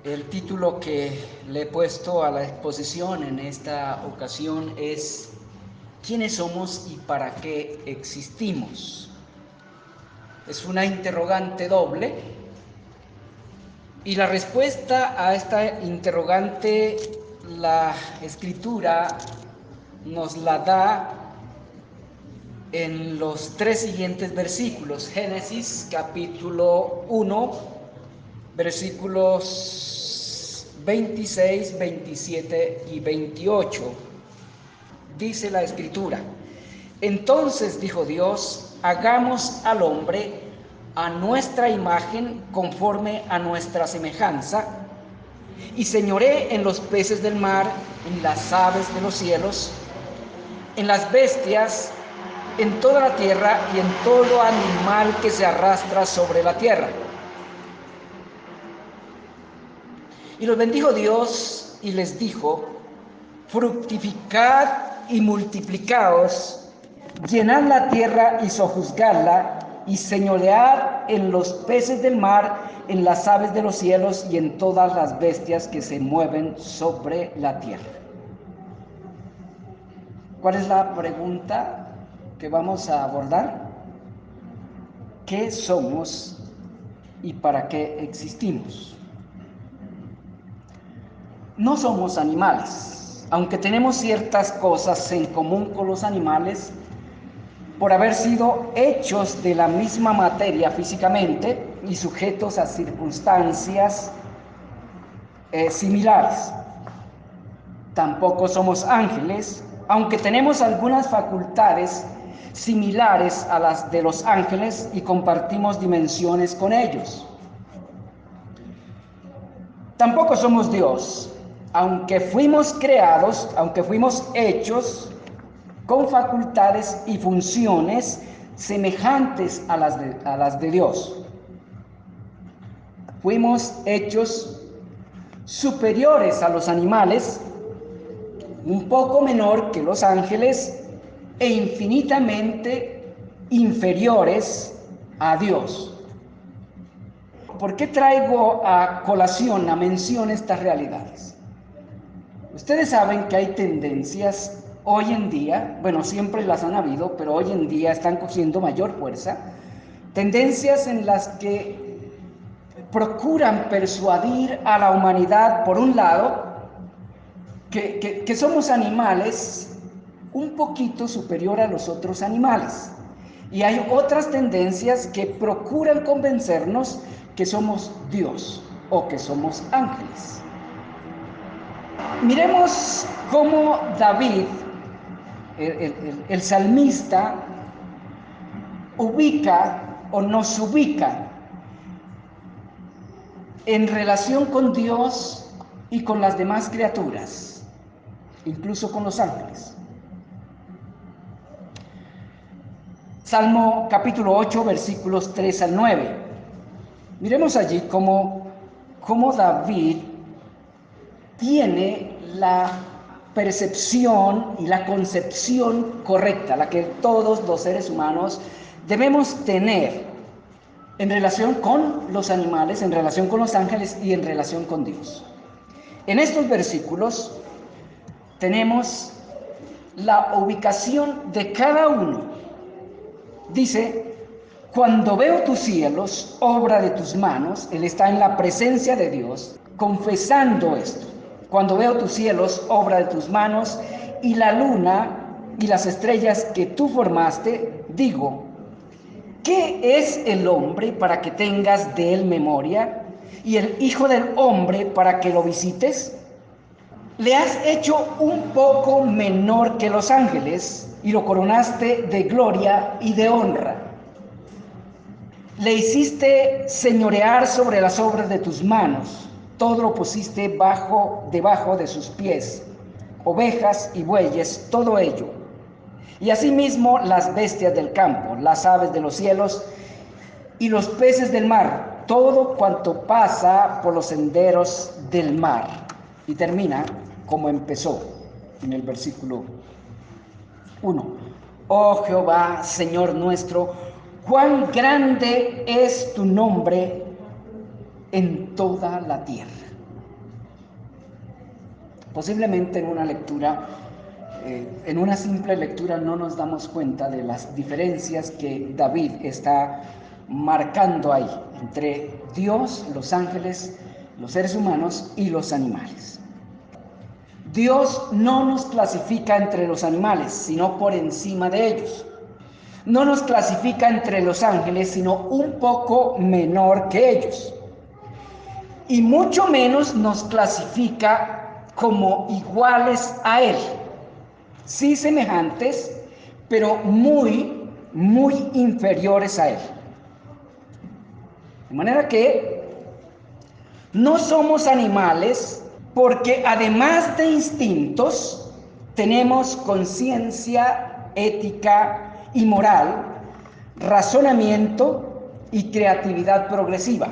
El título que le he puesto a la exposición en esta ocasión es ¿quiénes somos y para qué existimos? Es una interrogante doble y la respuesta a esta interrogante la Escritura nos la da en los tres siguientes versículos. Génesis capítulo 1, versículos 26, 27 y 28. Dice la Escritura: entonces dijo Dios, hagamos al hombre a nuestra imagen, conforme a nuestra semejanza, y señoree en los peces del mar, en las aves de los cielos, en las bestias, en toda la tierra y en todo animal que se arrastra sobre la tierra. Y los bendijo Dios y les dijo: fructificad y multiplicaos, llenad la tierra y sojuzgadla, y señoread en los peces del mar, en las aves de los cielos y en todas las bestias que se mueven sobre la tierra. ¿Cuál es la pregunta que vamos a abordar? ¿Qué somos y para qué existimos? No somos animales, aunque tenemos ciertas cosas en común con los animales, por haber sido hechos de la misma materia físicamente y sujetos a circunstancias similares. Tampoco somos ángeles, aunque tenemos algunas facultades similares a las de los ángeles y compartimos dimensiones con ellos. Tampoco somos Dios, aunque fuimos creados, aunque fuimos hechos con facultades y funciones semejantes a las de Dios. Fuimos hechos superiores a los animales, un poco menor que los ángeles e infinitamente inferiores a Dios. ¿Por qué traigo a colación, a mención estas realidades? Ustedes saben que hay tendencias hoy en día, bueno, siempre las han habido, pero hoy en día están cogiendo mayor fuerza, tendencias en las que procuran persuadir a la humanidad, por un lado, que somos animales un poquito superior a los otros animales. Y hay otras tendencias que procuran convencernos que somos Dios o que somos ángeles. Miremos cómo David, el salmista, ubica o nos ubica en relación con Dios y con las demás criaturas, incluso con los ángeles. Salmo capítulo 8, versículos 3 al 9. Miremos allí cómo David tiene la percepción y la concepción correcta, la que todos los seres humanos debemos tener en relación con los animales, en relación con los ángeles y en relación con Dios. En estos versículos tenemos la ubicación de cada uno. Dice: cuando veo tus cielos, obra de tus manos, él está en la presencia de Dios, confesando esto. Cuando veo tus cielos, obra de tus manos, y la luna y las estrellas que tú formaste, digo, ¿qué es el hombre para que tengas de él memoria? ¿Y el hijo del hombre para que lo visites? Le has hecho un poco menor que los ángeles y lo coronaste de gloria y de honra. Le hiciste señorear sobre las obras de tus manos, todo lo pusiste debajo de sus pies, ovejas y bueyes, todo ello. Y asimismo las bestias del campo, las aves de los cielos y los peces del mar, todo cuanto pasa por los senderos del mar. Y termina como empezó en el versículo 1. Oh Jehová, Señor nuestro, cuán grande es tu nombre en toda la tierra. Posiblemente en una lectura, en una simple lectura no nos damos cuenta de las diferencias que David está marcando ahí entre Dios, los ángeles, los seres humanos y los animales. Dios no nos clasifica entre los animales, sino por encima de ellos. No nos clasifica entre los ángeles, sino un poco menor que ellos. Y mucho menos nos clasifica como iguales a Él. Sí semejantes, pero muy, muy inferiores a Él. De manera que no somos animales porque además de instintos, tenemos conciencia, ética y moral, razonamiento y creatividad progresiva.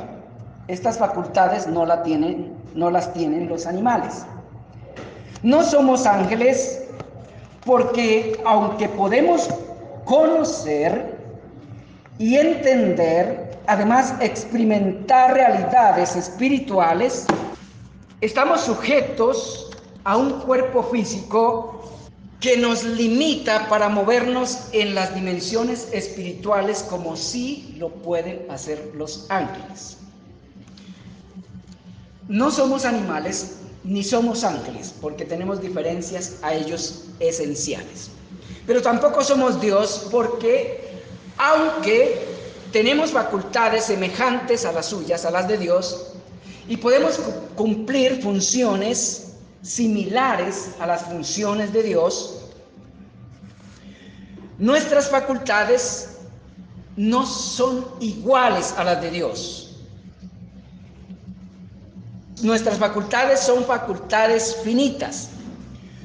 Estas facultades no las tienen los animales. No somos ángeles porque aunque podemos conocer y entender, además experimentar realidades espirituales, estamos sujetos a un cuerpo físico que nos limita para movernos en las dimensiones espirituales como sí lo pueden hacer los ángeles. No somos animales ni somos ángeles porque tenemos diferencias a ellos esenciales. Pero tampoco somos Dios porque, aunque tenemos facultades semejantes a las suyas, a las de Dios, y podemos cumplir funciones similares a las funciones de Dios, nuestras facultades no son iguales a las de Dios. Nuestras facultades son facultades finitas.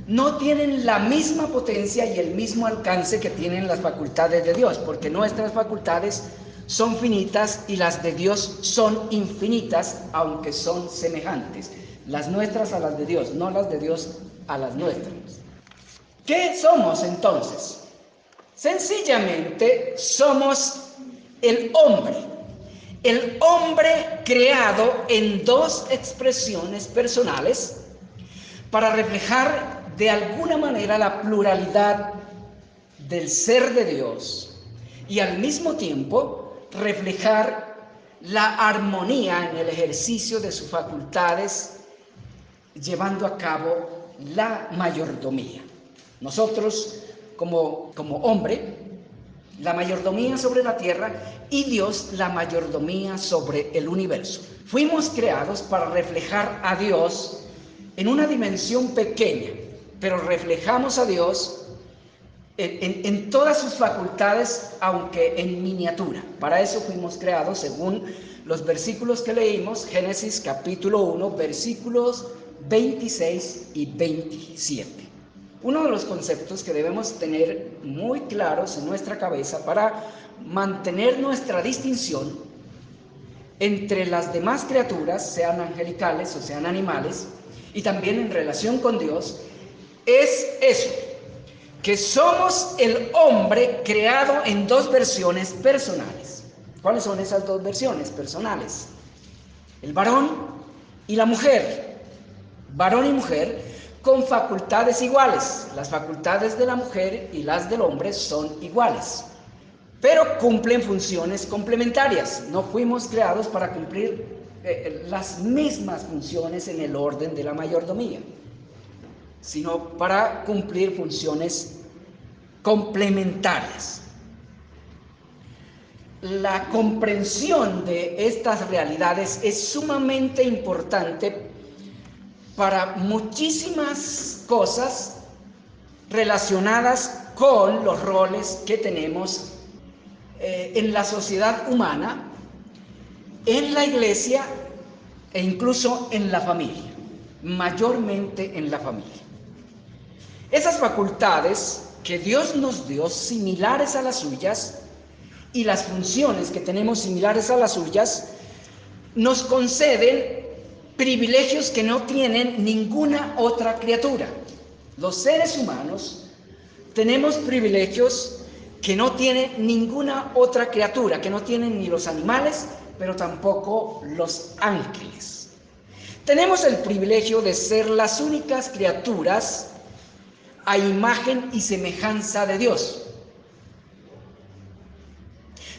No tienen la misma potencia y el mismo alcance que tienen las facultades de Dios, porque nuestras facultades son finitas y las de Dios son infinitas, aunque son semejantes. Las nuestras a las de Dios, no las de Dios a las nuestras. ¿Qué somos entonces? Sencillamente somos el hombre creado en dos expresiones personales para reflejar de alguna manera la pluralidad del ser de Dios y al mismo tiempo reflejar la armonía en el ejercicio de sus facultades, llevando a cabo la mayordomía. Nosotros, como hombre, la mayordomía sobre la tierra y Dios la mayordomía sobre el universo. Fuimos creados para reflejar a Dios en una dimensión pequeña, pero reflejamos a Dios en todas sus facultades, aunque en miniatura. Para eso fuimos creados según los versículos que leímos, Génesis capítulo 1, versículos 26 y 27. Uno de los conceptos que debemos tener muy claros en nuestra cabeza para mantener nuestra distinción entre las demás criaturas, sean angelicales o sean animales, y también en relación con Dios, es eso, que somos el hombre creado en dos versiones personales. ¿Cuáles son esas dos versiones personales? El varón y la mujer. Varón y mujer con facultades iguales. Las facultades de la mujer y las del hombre son iguales, pero cumplen funciones complementarias. No fuimos creados para cumplir las mismas funciones en el orden de la mayordomía, sino para cumplir funciones complementarias. La comprensión de estas realidades es sumamente importante para muchísimas cosas relacionadas con los roles que tenemos en la sociedad humana, en la iglesia e incluso en la familia, mayormente en la familia. Esas facultades que Dios nos dio, similares a las suyas, y las funciones que tenemos similares a las suyas, nos conceden privilegios que no tienen ninguna otra criatura. Los seres humanos tenemos privilegios que no tiene ninguna otra criatura, que no tienen ni los animales, pero tampoco los ángeles. Tenemos el privilegio de ser las únicas criaturas a imagen y semejanza de Dios.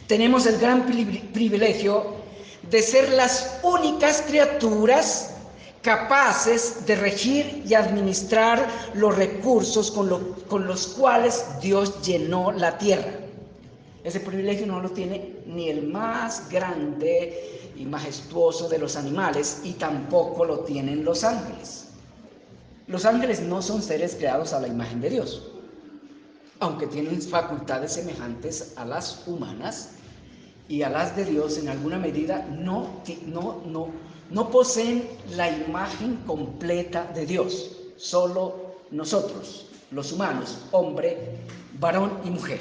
Tenemos el gran privilegio de ser las únicas criaturas capaces de regir y administrar los recursos con los cuales Dios llenó la tierra. Ese privilegio no lo tiene ni el más grande y majestuoso de los animales, y tampoco lo tienen los ángeles. Los ángeles no son seres creados a la imagen de Dios, aunque tienen facultades semejantes a las humanas y a las de Dios en alguna medida. No poseen la imagen completa de Dios. Solo nosotros, los humanos, hombre, varón y mujer.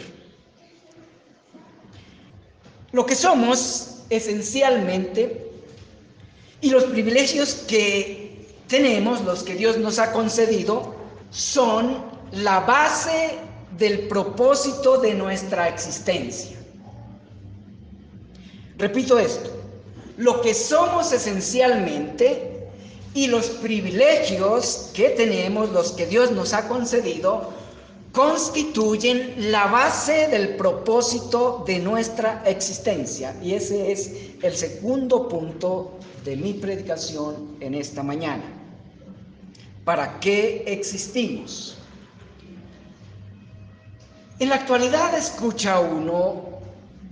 Lo que somos esencialmente, y los privilegios que tenemos, los que Dios nos ha concedido, son la base del propósito de nuestra existencia. Repito esto: lo que somos esencialmente y los privilegios que tenemos, los que Dios nos ha concedido, constituyen la base del propósito de nuestra existencia. Y ese es el segundo punto de mi predicación en esta mañana. ¿Para qué existimos? En la actualidad escucha uno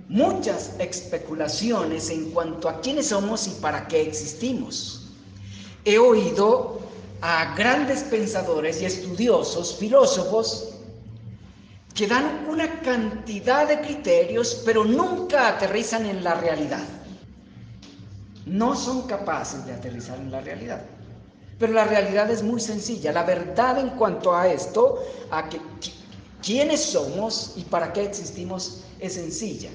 muchas especulaciones en cuanto a quiénes somos y para qué existimos. He oído a grandes pensadores y estudiosos, filósofos, que dan una cantidad de criterios, pero nunca aterrizan en la realidad. No son capaces de aterrizar en la realidad. Pero la realidad es muy sencilla. La verdad en cuanto a esto, quiénes somos y para qué existimos, es sencilla.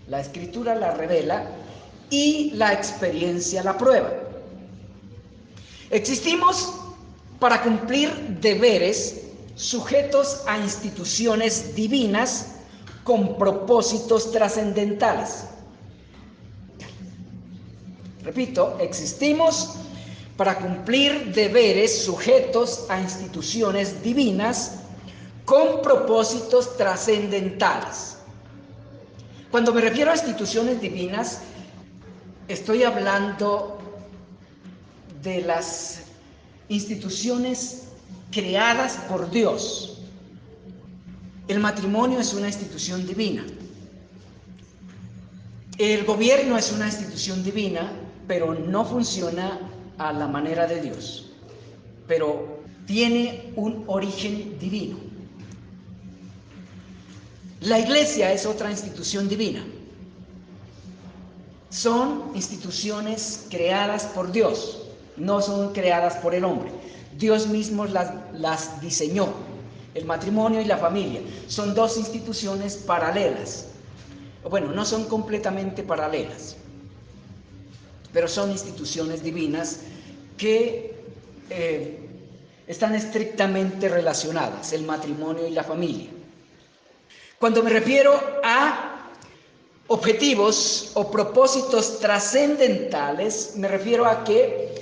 La Escritura la revela y la experiencia la prueba. Existimos para cumplir deberes sujetos a instituciones divinas con propósitos trascendentales. Repito, existimos para cumplir deberes sujetos a instituciones divinas con propósitos trascendentales. Cuando me refiero a instituciones divinas, estoy hablando de las instituciones creadas por Dios. El matrimonio es una institución divina. El gobierno es una institución divina, pero no funciona a la manera de Dios. Pero tiene un origen divino. La iglesia es otra institución divina. Son instituciones creadas por Dios, no son creadas por el hombre. Dios mismo las diseñó. El matrimonio y la familia son dos instituciones paralelas. Bueno, no son completamente paralelas, pero son instituciones divinas que están estrictamente relacionadas, el matrimonio y la familia. Cuando me refiero a objetivos o propósitos trascendentales, me refiero a que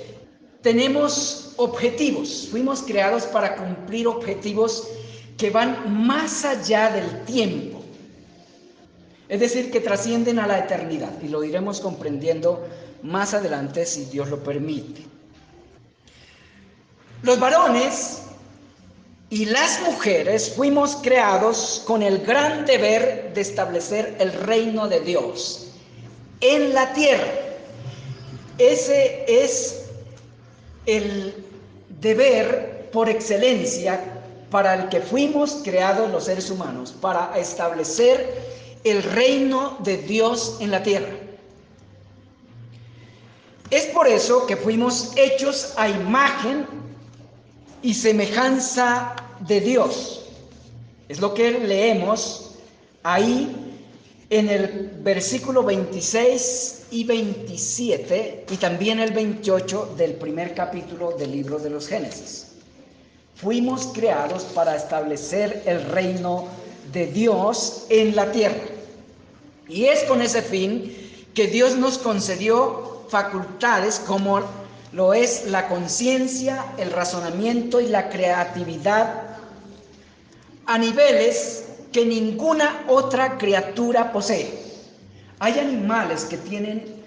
tenemos objetivos, fuimos creados para cumplir objetivos que van más allá del tiempo, es decir, que trascienden a la eternidad, y lo iremos comprendiendo más adelante si Dios lo permite. Los varones y las mujeres fuimos creados con el gran deber de establecer el reino de Dios en la tierra. Ese es el deber por excelencia para el que fuimos creados los seres humanos, para establecer el reino de Dios en la tierra. Es por eso que fuimos hechos a imagen y semejanza de Dios. Es lo que leemos ahí en el versículo 26 y 27 y también el 28 del primer capítulo del libro de los Génesis. Fuimos creados para establecer el reino de Dios en la tierra. Y es con ese fin que Dios nos concedió facultades como Lo es la conciencia, el razonamiento y la creatividad a niveles que ninguna otra criatura posee. Hay animales que tienen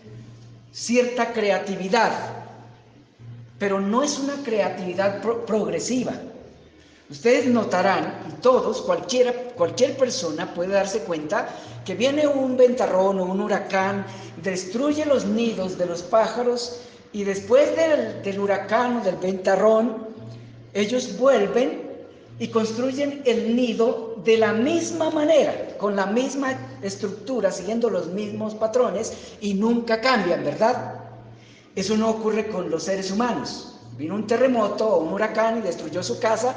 cierta creatividad, pero no es una creatividad progresiva. Ustedes notarán, y todos, cualquier persona puede darse cuenta que viene un ventarrón o un huracán, destruye los nidos de los pájaros y después del huracán o del ventarrón, ellos vuelven y construyen el nido de la misma manera, con la misma estructura, siguiendo los mismos patrones y nunca cambian, ¿verdad? Eso no ocurre con los seres humanos. Vino un terremoto o un huracán y destruyó su casa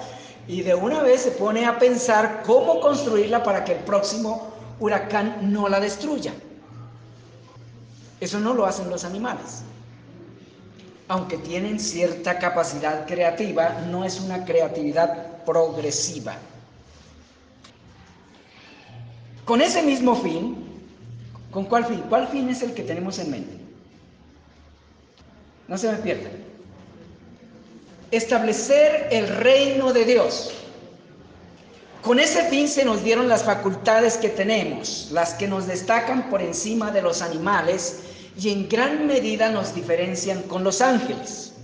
y de una vez se pone a pensar cómo construirla para que el próximo huracán no la destruya. Eso no lo hacen los animales. Aunque tienen cierta capacidad creativa, no es una creatividad progresiva. Con ese mismo fin, ¿con cuál fin? ¿Cuál fin es el que tenemos en mente? No se me pierdan. Establecer el reino de Dios. Con ese fin se nos dieron las facultades que tenemos, las que nos destacan por encima de los animales y en gran medida nos diferencian con los ángeles.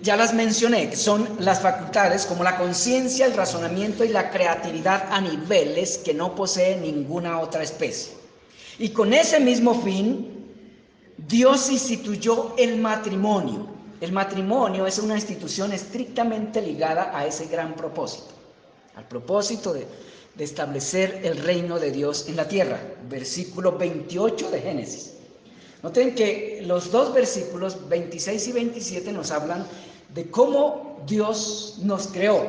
Ya las mencioné, que son las facultades como la conciencia, el razonamiento y la creatividad a niveles que no posee ninguna otra especie. Y con ese mismo fin, Dios instituyó el matrimonio. El matrimonio es una institución estrictamente ligada a ese gran propósito, al propósito de establecer el reino de Dios en la tierra. Versículo 28 de Génesis. Noten que los dos versículos 26 y 27 nos hablan de cómo Dios nos creó.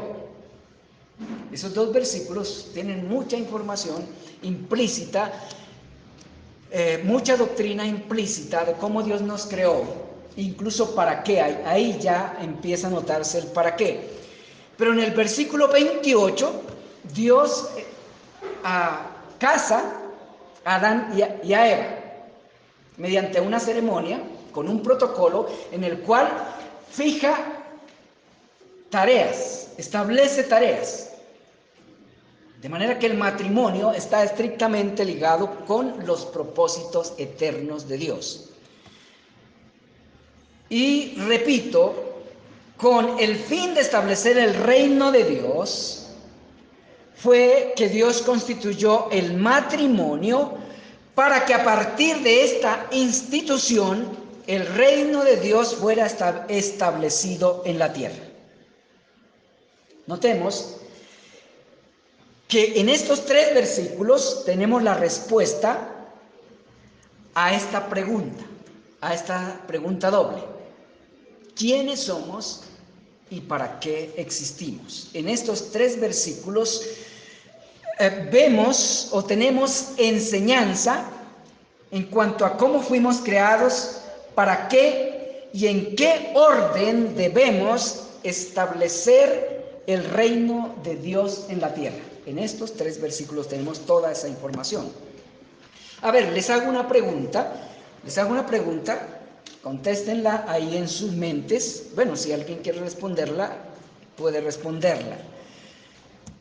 Esos dos versículos tienen mucha información implícita, mucha doctrina implícita de cómo Dios nos creó, incluso para qué. Ahí ya empieza a notarse el para qué. Pero en el versículo 28, Dios casa a Adán y a Eva mediante una ceremonia, con un protocolo en el cual fija tareas, establece tareas. De manera que el matrimonio está estrictamente ligado con los propósitos eternos de Dios. Y repito, con el fin de establecer el reino de Dios, fue que Dios constituyó el matrimonio para que a partir de esta institución el reino de Dios fuera establecido en la tierra. Notemos que en estos tres versículos tenemos la respuesta a esta pregunta doble. ¿Quiénes somos y para qué existimos? En estos tres versículos vemos o tenemos enseñanza en cuanto a cómo fuimos creados, para qué y en qué orden debemos establecer el reino de Dios en la tierra. En estos tres versículos tenemos toda esa información. A ver, les hago una pregunta, contéstenla ahí en sus mentes. Bueno, si alguien quiere responderla, puede responderla.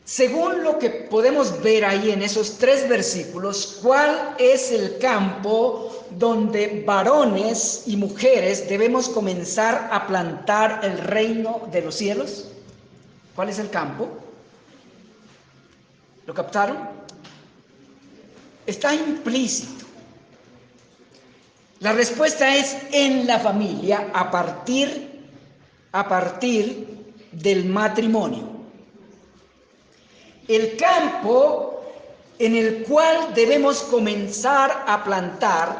Según lo que podemos ver ahí en esos tres versículos, ¿cuál es el campo donde varones y mujeres debemos comenzar a plantar el reino de los cielos? ¿Cuál es el campo? ¿Lo captaron? Está implícito. La respuesta es en la familia a partir del matrimonio. El campo en el cual debemos comenzar a plantar,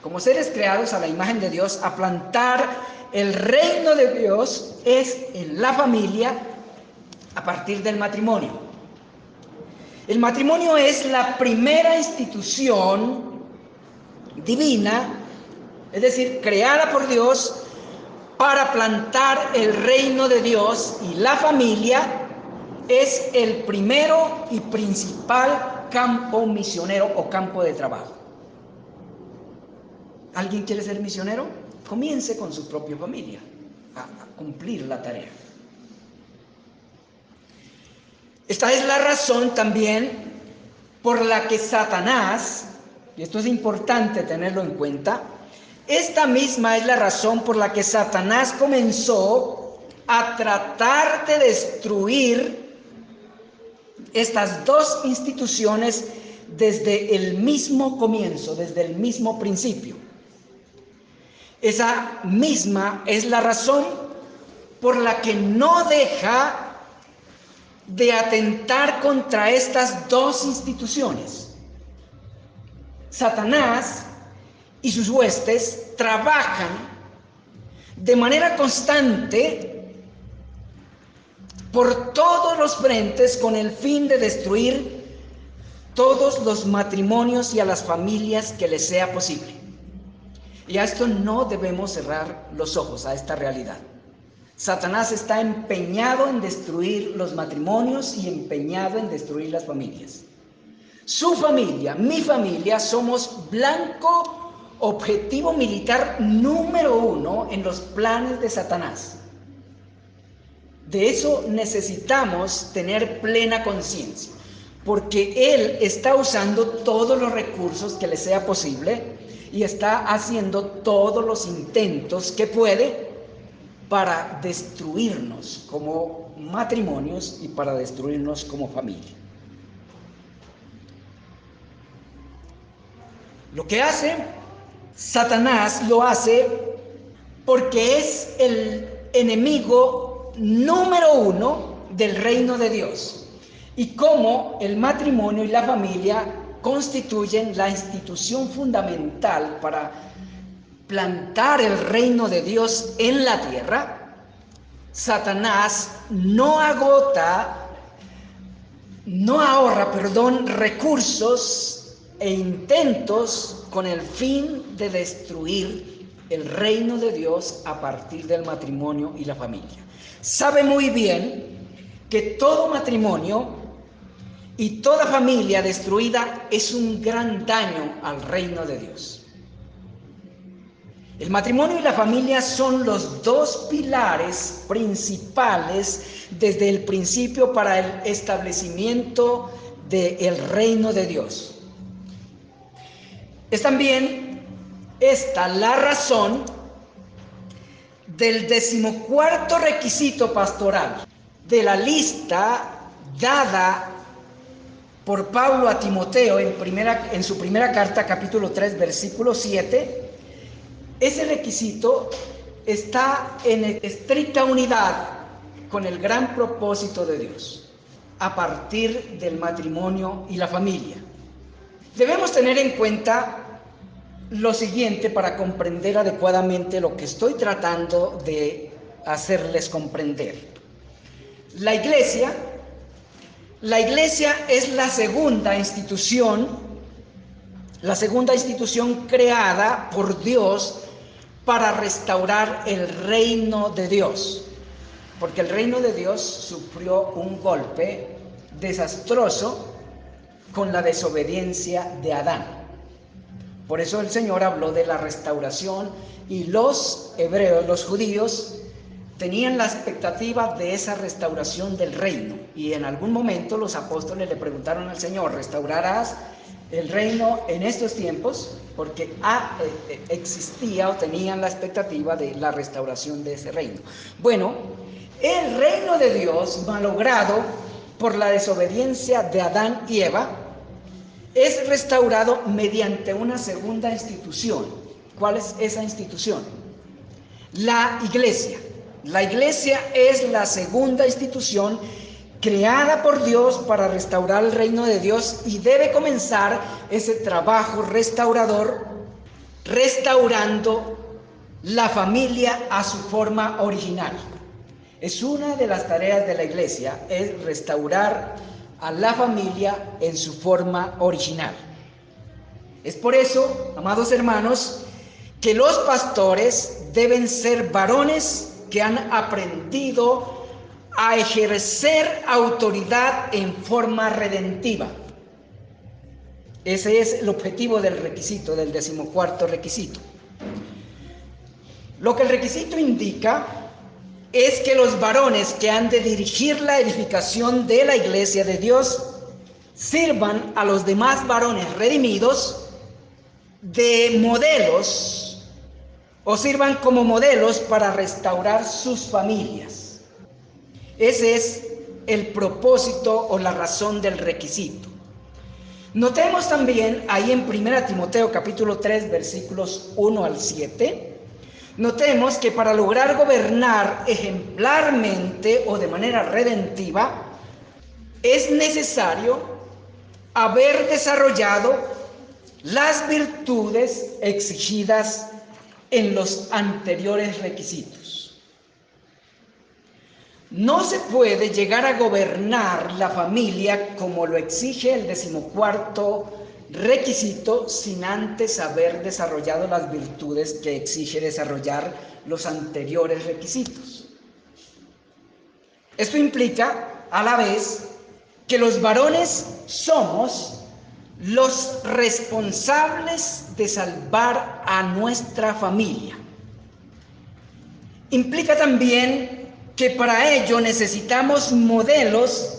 como seres creados a la imagen de Dios, a plantar el reino de Dios, es en la familia a partir del matrimonio. El matrimonio es la primera institución divina, es decir, creada por Dios para plantar el reino de Dios, y la familia es el primero y principal campo misionero o campo de trabajo. ¿Alguien quiere ser misionero? comience con su propia familia a cumplir la tarea. Esta es la razón también por la que Satanás, y esto es importante tenerlo en cuenta, esta misma es la razón por la que Satanás comenzó a tratar de destruir estas dos instituciones desde el mismo comienzo, desde el mismo principio. Esa misma es la razón por la que no deja de atentar contra estas dos instituciones. Satanás y sus huestes trabajan de manera constante por todos los frentes con el fin de destruir todos los matrimonios y a las familias que les sea posible. Y a esto no debemos cerrar los ojos, a esta realidad. Satanás está empeñado en destruir los matrimonios y empeñado en destruir las familias. Su familia, mi familia, somos blanco objetivo militar número 1 en los planes de Satanás. De eso necesitamos tener plena conciencia, porque él está usando todos los recursos que le sea posible y está haciendo todos los intentos que puede para destruirnos como matrimonios y para destruirnos como familia. Lo que hace Satanás lo hace porque es el enemigo número 1 del reino de Dios. Y como el matrimonio y la familia constituyen la institución fundamental para plantar el reino de Dios en la tierra, Satanás no ahorra, recursos e intentos con el fin de destruir el reino de Dios a partir del matrimonio y la familia. Sabe muy bien que todo matrimonio y toda familia destruida es un gran daño al reino de Dios. El matrimonio y la familia son los dos pilares principales desde el principio para el establecimiento del reino de Dios. Es también esta la razón del 14º requisito pastoral de la lista dada por Pablo a Timoteo en su primera carta, capítulo 3, versículo 7. Ese requisito está en estricta unidad con el gran propósito de Dios a partir del matrimonio y la familia. Debemos tener en cuenta lo siguiente para comprender adecuadamente lo que estoy tratando de hacerles comprender. La iglesia es la segunda institución creada por Dios para restaurar el reino de Dios, porque el reino de Dios sufrió un golpe desastroso con la desobediencia de Adán. Por eso el Señor habló de la restauración y los hebreos, los judíos, tenían la expectativa de esa restauración del reino. Y en algún momento los apóstoles le preguntaron al Señor: ¿restaurarás el reino en estos tiempos? Porque existía o tenían la expectativa de la restauración de ese reino. Bueno, el reino de Dios, malogrado por la desobediencia de Adán y Eva, es restaurado mediante una segunda institución. ¿Cuál es esa institución? La iglesia. La iglesia es la segunda institución creada por Dios para restaurar el reino de Dios, y debe comenzar ese trabajo restaurador restaurando la familia a su forma original. Es una de las tareas de la iglesia, es restaurar a la familia en su forma original. Es por eso, amados hermanos, que los pastores deben ser varones que han aprendido a ejercer autoridad en forma redentiva. Ese es el objetivo del requisito, del 14º requisito. Lo que el requisito indica es que los varones que han de dirigir la edificación de la iglesia de Dios sirvan a los demás varones redimidos de modelos o sirvan como modelos para restaurar sus familias. Ese es el propósito o la razón del requisito. Notemos también ahí en 1 Timoteo capítulo 3 versículos 1 al 7, notemos que para lograr gobernar ejemplarmente o de manera redentiva es necesario haber desarrollado las virtudes exigidas en los anteriores requisitos. No se puede llegar a gobernar la familia como lo exige el 14º requisito sin antes haber desarrollado las virtudes que exige desarrollar los anteriores requisitos. Esto implica a la vez que los varones somos los responsables de salvar a nuestra familia. Implica también que para ello necesitamos modelos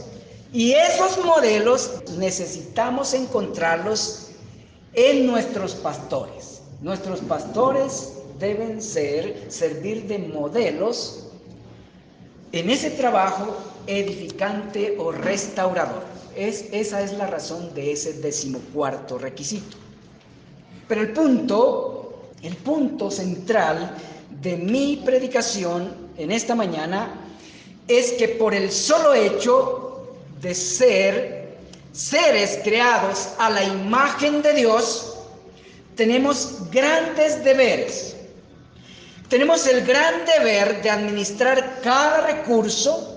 y esos modelos necesitamos encontrarlos en nuestros pastores. Nuestros pastores deben servir de modelos en ese trabajo edificante o restaurador. Esa es la razón de ese 14º requisito. Pero el punto central de mi predicación en esta mañana es que por el solo hecho de ser seres creados a la imagen de Dios, tenemos grandes deberes. Tenemos el gran deber de administrar cada recurso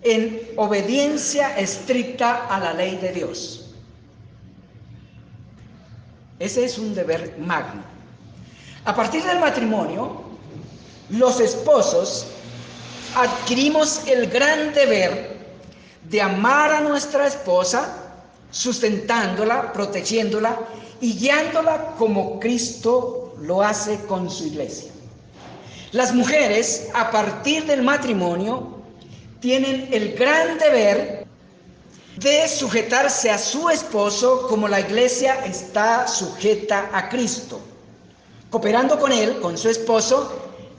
en obediencia estricta a la ley de Dios. Ese es un deber magno. A partir del matrimonio, los esposos adquirimos el gran deber de amar a nuestra esposa, sustentándola, protegiéndola y guiándola como Cristo lo hace con su iglesia. Las mujeres, a partir del matrimonio, tienen el gran deber de sujetarse a su esposo como la iglesia está sujeta a Cristo, cooperando con él, con su esposo,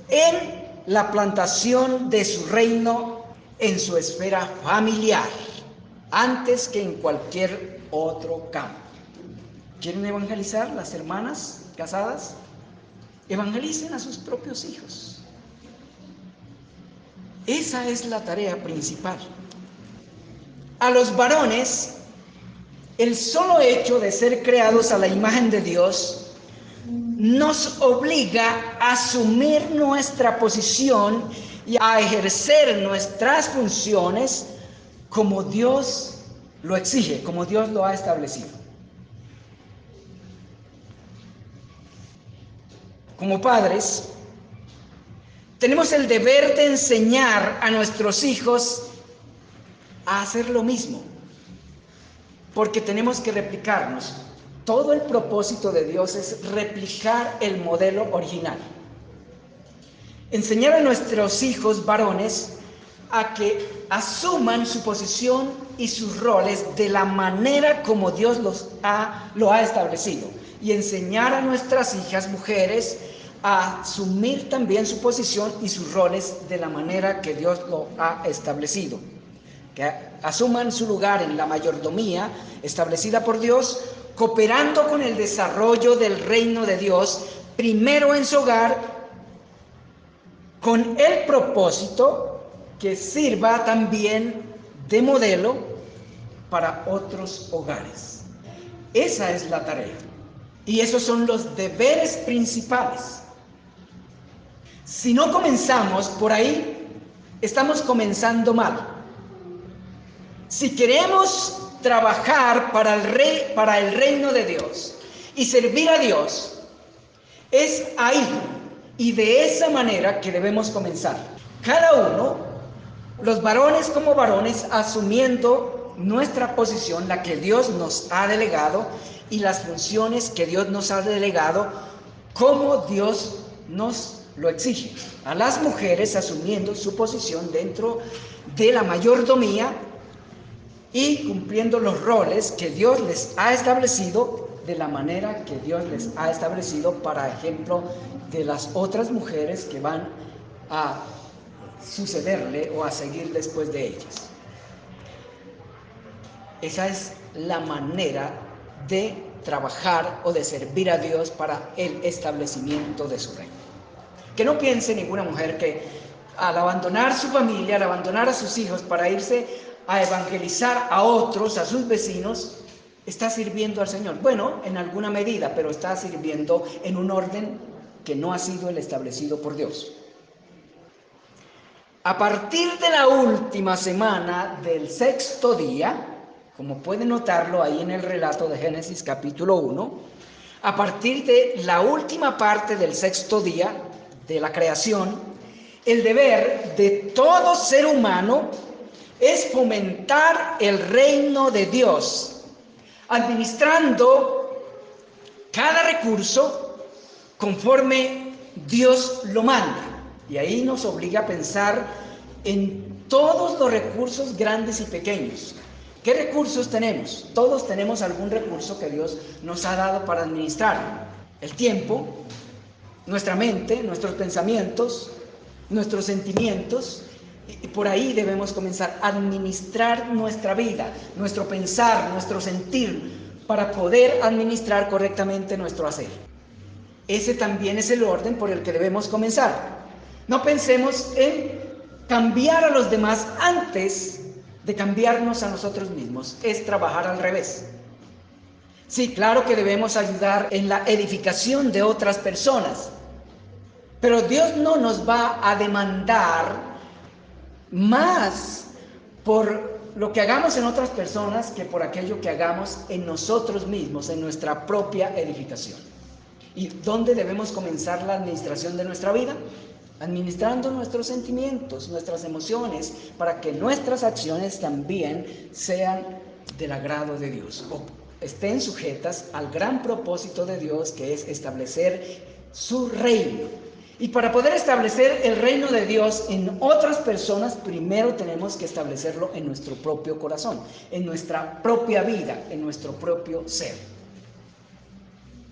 en la plantación de su reino en su esfera familiar, antes que en cualquier otro campo. ¿Quieren evangelizar las hermanas casadas? Evangelicen a sus propios hijos. Esa es la tarea principal. A los varones, el solo hecho de ser creados a la imagen de Dios nos obliga a asumir nuestra posición y a ejercer nuestras funciones como Dios lo exige, como Dios lo ha establecido. Como padres, tenemos el deber de enseñar a nuestros hijos a hacer lo mismo, porque tenemos que replicarnos. Todo el propósito de Dios es replicar el modelo original. Enseñar a nuestros hijos varones a que asuman su posición y sus roles de la manera como Dios lo ha establecido. Y enseñar a nuestras hijas mujeres a asumir también su posición y sus roles de la manera que Dios lo ha establecido. Que asuman su lugar en la mayordomía establecida por Dios, cooperando con el desarrollo del reino de Dios, primero en su hogar, con el propósito que sirva también de modelo para otros hogares. Esa es la tarea. Y esos son los deberes principales. Si no comenzamos por ahí, estamos comenzando mal. Si queremos trabajar para el reino de Dios y servir a Dios, es ahí y de esa manera que debemos comenzar. Cada uno, los varones como varones, asumiendo nuestra posición, la que Dios nos ha delegado y las funciones que Dios nos ha delegado, como Dios nos lo exige. A las mujeres asumiendo su posición dentro de la mayordomía y cumpliendo los roles que Dios les ha establecido de la manera que Dios les ha establecido, para ejemplo de las otras mujeres que van a sucederle o a seguir después de ellas. Esa es la manera de trabajar o de servir a Dios para el establecimiento de su reino. Que no piense ninguna mujer que al abandonar su familia, al abandonar a sus hijos para irse a evangelizar a otros, a sus vecinos, está sirviendo al Señor. Bueno, en alguna medida, pero está sirviendo en un orden que no ha sido el establecido por Dios. A partir de la última semana del sexto día, como pueden notarlo ahí en el relato de Génesis capítulo 1, a partir de la última parte del sexto día de la creación, el deber de todo ser humano es fomentar el reino de Dios, administrando cada recurso conforme Dios lo manda. Y ahí nos obliga a pensar en todos los recursos grandes y pequeños. ¿Qué recursos tenemos? Todos tenemos algún recurso que Dios nos ha dado para administrar. El tiempo, nuestra mente, nuestros pensamientos, nuestros sentimientos. Y por ahí debemos comenzar a administrar nuestra vida, nuestro pensar, nuestro sentir, para poder administrar correctamente nuestro hacer. Ese también es el orden por el que debemos comenzar. No pensemos en cambiar a los demás antes de cambiarnos a nosotros mismos. Es trabajar al revés. Sí, claro que debemos ayudar en la edificación de otras personas, pero Dios no nos va a demandar más por lo que hagamos en otras personas que por aquello que hagamos en nosotros mismos, en nuestra propia edificación. ¿Y dónde debemos comenzar la administración de nuestra vida? Administrando nuestros sentimientos, nuestras emociones, para que nuestras acciones también sean del agrado de Dios, o estén sujetas al gran propósito de Dios, que es establecer su reino. Y para poder establecer el reino de Dios en otras personas, primero tenemos que establecerlo en nuestro propio corazón, en nuestra propia vida, en nuestro propio ser.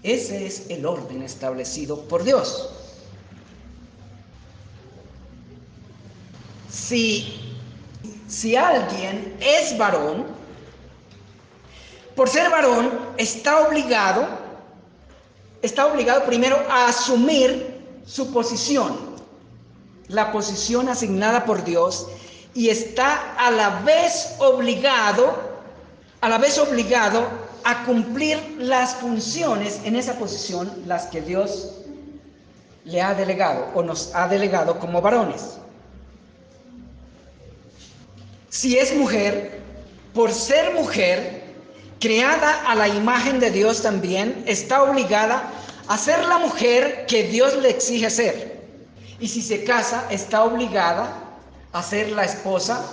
Ese es el orden establecido por Dios. Si alguien es varón, por ser varón está obligado primero a asumir su posición, la posición asignada por Dios, y está a la vez obligado a cumplir las funciones en esa posición, las que Dios le ha delegado o nos ha delegado como varones. Si es mujer, por ser mujer, creada a la imagen de Dios también, está obligada a ser la mujer que Dios le exige ser. Y si se casa, está obligada a ser la esposa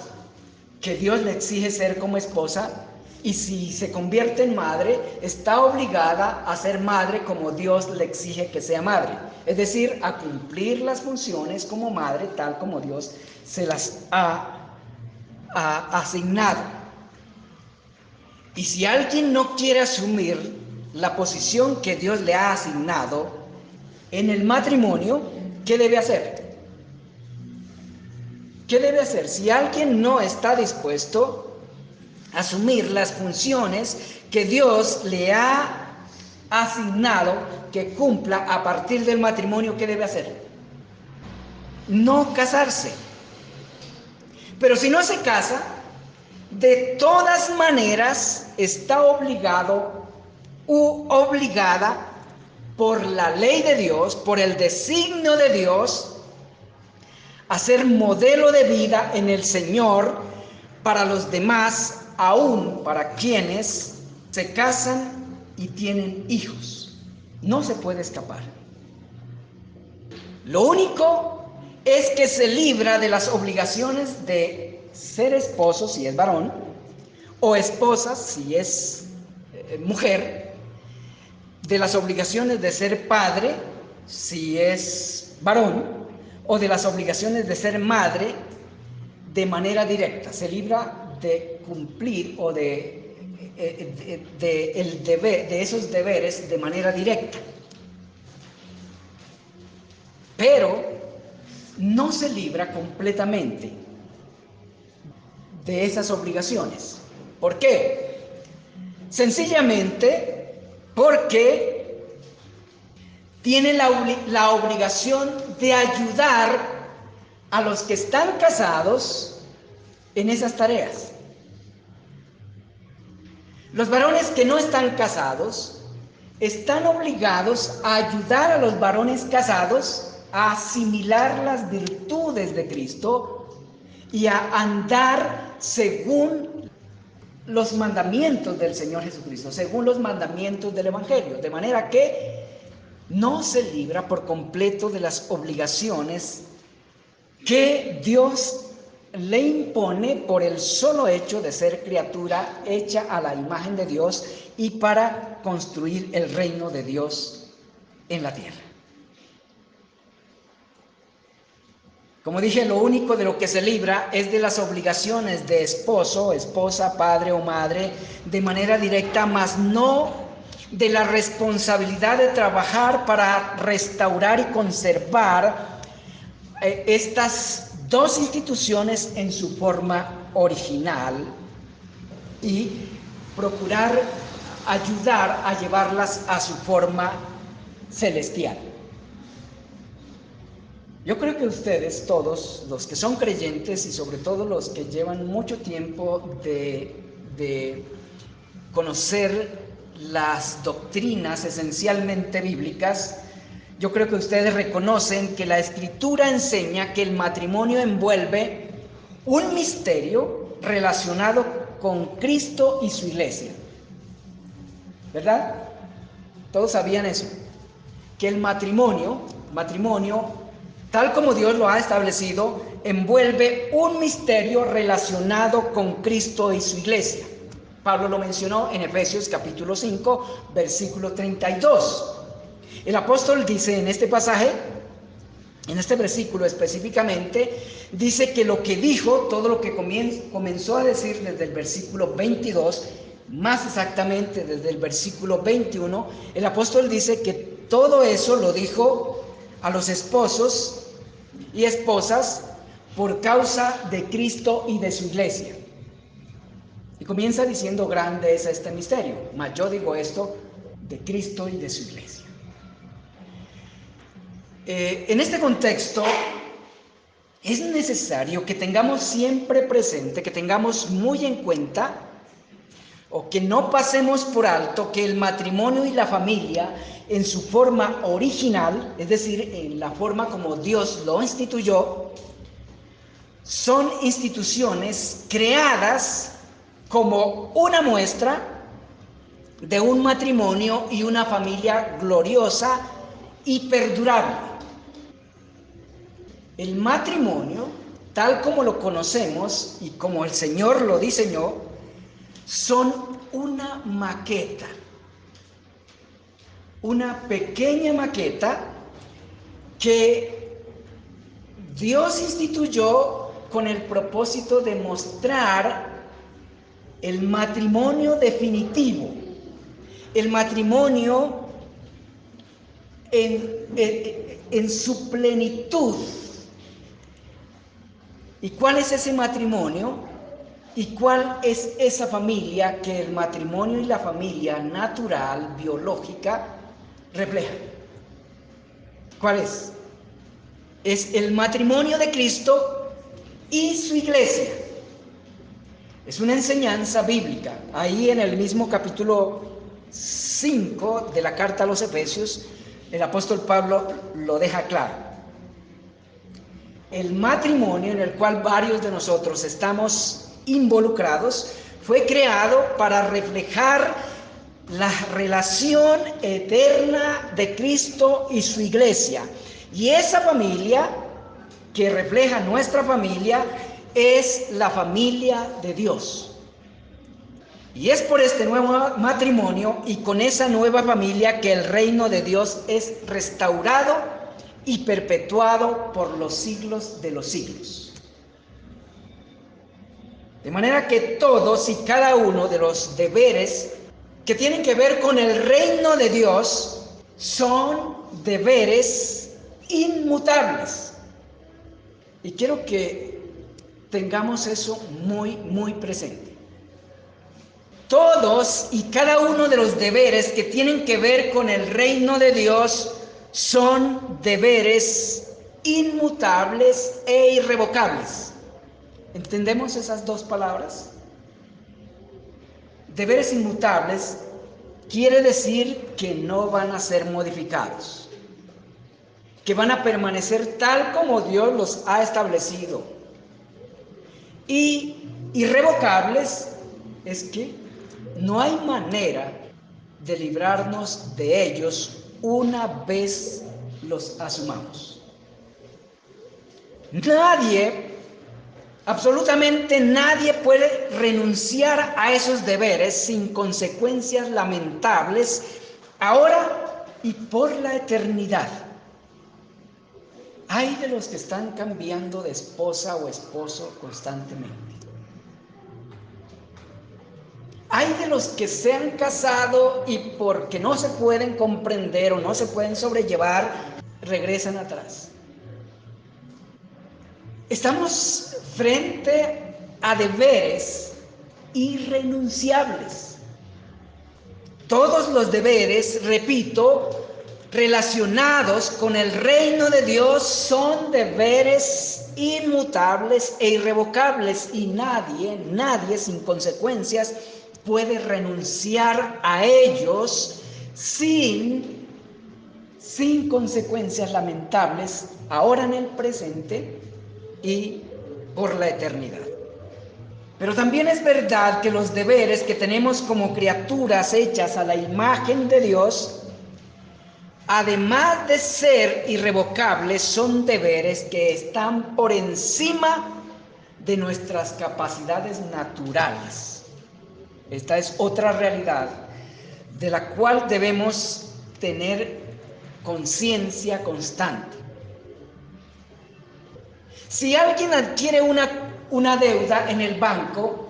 que Dios le exige ser como esposa. Y si se convierte en madre, está obligada a ser madre como Dios le exige que sea madre. Es decir, a cumplir las funciones como madre tal como Dios se las ha asignado. Y si alguien no quiere asumir la posición que Dios le ha asignado en el matrimonio, ¿qué debe hacer? ¿Qué debe hacer? Si alguien no está dispuesto a asumir las funciones que Dios le ha asignado que cumpla a partir del matrimonio, ¿qué debe hacer? No casarse. Pero si no se casa, de todas maneras está obligado u obligada por la ley de Dios, por el designio de Dios, a ser modelo de vida en el Señor para los demás, aún para quienes se casan y tienen hijos. No se puede escapar. Lo único es que se libra de las obligaciones de ser esposo si es varón, o esposa si es mujer, de las obligaciones de ser padre si es varón o de las obligaciones de ser madre de manera directa. Se libra de cumplir o el deber, de esos deberes de manera directa. Pero no se libra completamente de esas obligaciones. ¿Por qué? Sencillamente porque tiene la obligación de ayudar a los que están casados en esas tareas. Los varones que no están casados están obligados a ayudar a los varones casados a asimilar las virtudes de Cristo y a andar según los mandamientos del Señor Jesucristo, según los mandamientos del Evangelio, de manera que no se libra por completo de las obligaciones que Dios le impone por el solo hecho de ser criatura hecha a la imagen de Dios y para construir el reino de Dios en la tierra. Como dije, lo único de lo que se libra es de las obligaciones de esposo, esposa, padre o madre de manera directa, mas no de la responsabilidad de trabajar para restaurar y conservar estas dos instituciones en su forma original y procurar ayudar a llevarlas a su forma celestial. Yo creo que ustedes, todos los que son creyentes y sobre todo los que llevan mucho tiempo de conocer las doctrinas esencialmente bíblicas, yo creo que ustedes reconocen que la Escritura enseña que el matrimonio envuelve un misterio relacionado con Cristo y su iglesia. ¿Verdad? Todos sabían eso. Que el matrimonio, tal como Dios lo ha establecido, envuelve un misterio relacionado con Cristo y su iglesia. Pablo lo mencionó en Efesios capítulo 5, versículo 32. El apóstol dice en este pasaje, en este versículo específicamente, dice que lo que dijo, todo lo que comenzó a decir desde el versículo 22, más exactamente desde el versículo 21, el apóstol dice que todo eso lo dijo a los esposos y esposas por causa de Cristo y de su iglesia. Y comienza diciendo: grande es este misterio, mas yo digo esto de Cristo y de su iglesia. En este contexto es necesario que tengamos siempre presente, que tengamos muy en cuenta, o que no pasemos por alto, que el matrimonio y la familia en su forma original, es decir, en la forma como Dios lo instituyó, son instituciones creadas como una muestra de un matrimonio y una familia gloriosa y perdurable. El matrimonio, tal como lo conocemos y como el Señor lo diseñó, son una maqueta, una pequeña maqueta que Dios instituyó con el propósito de mostrar el matrimonio definitivo, el matrimonio en su plenitud. ¿Y cuál es ese matrimonio? ¿Y cuál es esa familia que el matrimonio y la familia natural, biológica, reflejan? ¿Cuál es? Es el matrimonio de Cristo y su iglesia. Es una enseñanza bíblica. Ahí en el mismo capítulo 5 de la carta a los Efesios, el apóstol Pablo lo deja claro. El matrimonio en el cual varios de nosotros estamos involucrados fue creado para reflejar la relación eterna de Cristo y su iglesia. Y esa familia que refleja nuestra familia es la familia de Dios. Y es por este nuevo matrimonio y con esa nueva familia que el reino de Dios es restaurado y perpetuado por los siglos de los siglos. De manera que todos y cada uno de los deberes que tienen que ver con el reino de Dios son deberes inmutables. Y quiero que tengamos eso muy presente. Todos y cada uno de los deberes que tienen que ver con el reino de Dios son deberes inmutables e irrevocables. ¿Entendemos esas dos palabras? Deberes inmutables quiere decir que no van a ser modificados, que van a permanecer tal como Dios los ha establecido. Y irrevocables es que no hay manera de librarnos de ellos una vez los asumamos. Nadie, absolutamente nadie puede renunciar a esos deberes sin consecuencias lamentables ahora y por la eternidad. Hay de los que están cambiando de esposa o esposo constantemente. Hay de los que se han casado y porque no se pueden comprender o no se pueden sobrellevar, regresan atrás. Estamos frente a deberes irrenunciables. Todos los deberes, repito, relacionados con el reino de Dios son deberes inmutables e irrevocables y nadie sin consecuencias puede renunciar a ellos sin consecuencias lamentables ahora en el presente y por la eternidad. Pero también es verdad que los deberes que tenemos como criaturas hechas a la imagen de Dios, además de ser irrevocables, son deberes que están por encima de nuestras capacidades naturales. Esta es otra realidad de la cual debemos tener conciencia constante. Si alguien adquiere una deuda en el banco